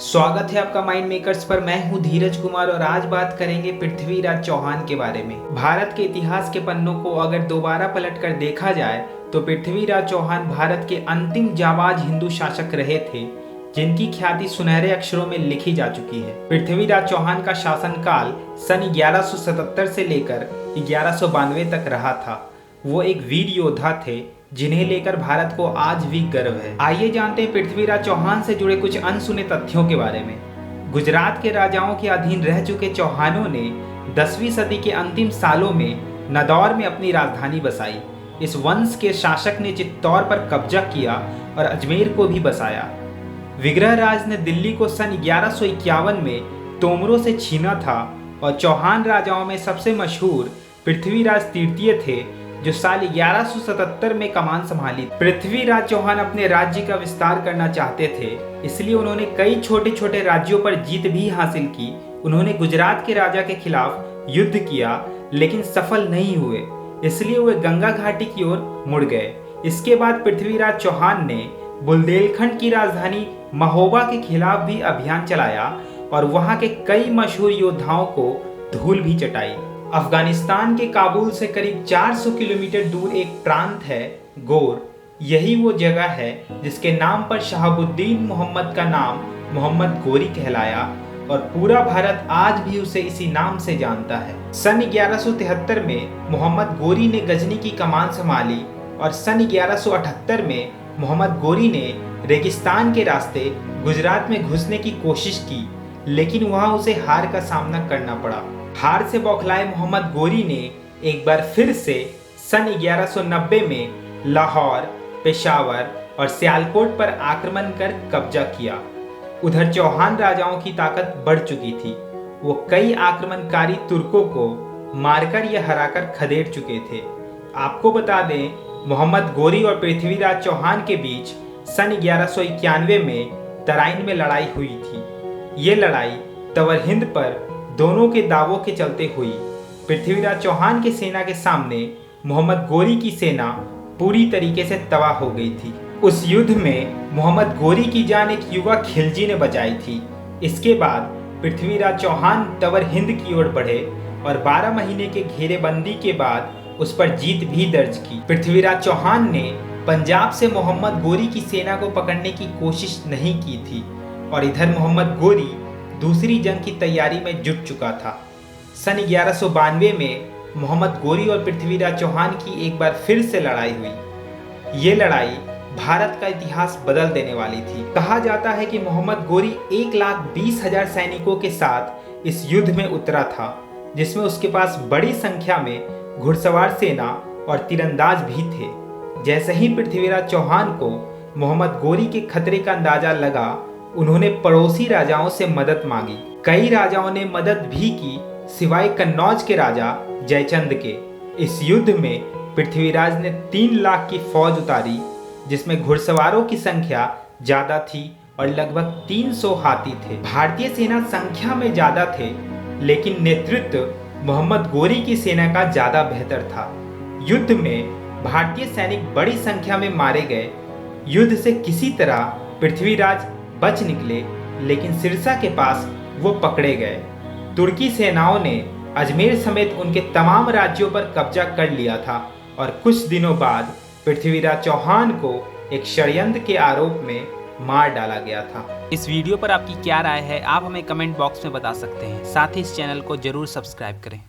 स्वागत है आपका माइंड मेकर्स पर। मैं हूं धीरज कुमार और आज बात करेंगे पृथ्वीराज चौहान के बारे में। भारत के इतिहास के पन्नों को अगर दोबारा पलटकर देखा जाए तो पृथ्वीराज चौहान भारत के अंतिम जाबाज हिंदू शासक रहे थे, जिनकी ख्याति सुनहरे अक्षरों में लिखी जा चुकी है। पृथ्वीराज चौहान का शासनकाल सन 1177 से लेकर 1192 तक रहा था। वो एक वीर योद्धा थे जिन्हें लेकर भारत को आज भी गर्व है। आइए जानते हैं पृथ्वीराज चौहान से जुड़े कुछ अनसुने तथ्यों के बारे में। गुजरात के राजाओं के अधीन रह चुके चौहानों ने 10वीं सदी के अंतिम सालों में नदौर में अपनी राजधानी बसाई। इस वंश के शासक ने चित्तौड़ पर कब्जा किया और अजमेर को भी बसाया। विग्रहराज ने दिल्ली को सन 1151 में तोमरों से छीना था और चौहान राजाओं में सबसे मशहूर पृथ्वीराज तृतीय थे, जो साल 1177 में कमान संभाली। पृथ्वीराज चौहान अपने राज्य का विस्तार करना चाहते थे, इसलिए उन्होंने कई छोटे छोटे राज्यों पर जीत भी हासिल की। उन्होंने गुजरात के राजा के खिलाफ युद्ध किया लेकिन सफल नहीं हुए, इसलिए वे गंगा घाटी की ओर मुड़ गए। इसके बाद पृथ्वीराज चौहान ने बुंदेलखंड की राजधानी महोबा के खिलाफ भी अभियान चलाया और वहां के कई मशहूर योद्धाओं को धूल भी चटाई। अफगानिस्तान के काबुल से करीब 400 किलोमीटर दूर एक प्रांत है गोर। यही वो जगह है जिसके नाम पर शहाबुद्दीन मोहम्मद का नाम मोहम्मद गोरी कहलाया और पूरा भारत आज भी उसे इसी नाम से जानता है। सन 1173 में मोहम्मद गोरी ने गजनी की कमान संभाली और सन 1178 में मोहम्मद गोरी ने रेगिस्तान के रास्ते गुजरात में घुसने की कोशिश की, लेकिन वहां उसे हार का सामना करना पड़ा। हार से बौखलाए मोहम्मद गोरी ने एक बार फिर से सन 1190 में लाहौर, पेशावर और सियालकोट पर आक्रमण कर कब्जा किया। उधर चौहान राजाओं की ताकत बढ़ चुकी थी। वो कई आक्रमणकारी तुर्कों को मारकर या हराकर खदेड़ चुके थे। आपको बता दें, मोहम्मद गोरी और पृथ्वीराज चौहान के बीच सन 1191 में तराइन में लड़ाई हुई थी। ये लड़ाई तवर हिंद पर दोनों के दावों के चलते हुई। पृथ्वीराज चौहान की सेना के सामने मोहम्मद गोरी की सेना पूरी तरीके से तबाह हो गई थी। उस युद्ध में मोहम्मद गोरी की जान एक युवा खिलजी ने बचाई थी। इसके बाद पृथ्वीराज चौहान तवर हिंद की ओर बढ़े और 12 महीने के घेरेबंदी के बाद उस पर जीत भी दर्ज की। पृथ्वीराज चौहान ने पंजाब से मोहम्मद गोरी की सेना को पकड़ने की कोशिश नहीं की थी और इधर मोहम्मद गोरी दूसरी जंग की तैयारी में जुट चुका था। सन 1192 में मोहम्मद गोरी और पृथ्वीराज चौहान की एक बार फिर से लड़ाई हुई। ये लड़ाई भारत का इतिहास बदल देने वाली थी। कहा जाता है कि मोहम्मद गोरी 1,20,000 सैनिकों के साथ इस युद्ध में उतरा था, जिसमें उसके पास बड़ी संख्या में घुड़सवार सेना और तीरंदाज भी थे। जैसे ही पृथ्वीराज चौहान को मोहम्मद गोरी के खतरे का अंदाजा लगा, उन्होंने पड़ोसी राजाओं से मदद मांगी। कई राजाओं ने मदद भी की, सिवाय कन्नौज के राजा जयचंद के। इस युद्ध में पृथ्वीराज ने 3 लाख की फौज उतारी, जिसमें घुड़सवारों की संख्या ज्यादा थी और लगभग 300 हाथी थे। भारतीय सेना संख्या में ज्यादा थे, लेकिन नेतृत्व मोहम्मद गोरी की सेना का ज्यादा बेहतर था। युद्ध में भारतीय सैनिक बड़ी संख्या में मारे गए। युद्ध से किसी तरह पृथ्वीराज बच निकले, लेकिन सिरसा के पास वो पकड़े गए। तुर्की सेनाओं ने अजमेर समेत उनके तमाम राज्यों पर कब्जा कर लिया था और कुछ दिनों बाद पृथ्वीराज चौहान को एक षड्यंत्र के आरोप में मार डाला गया था। इस वीडियो पर आपकी क्या राय है, आप हमें कमेंट बॉक्स में बता सकते हैं। साथ ही इस चैनल को जरूर सब्सक्राइब करें।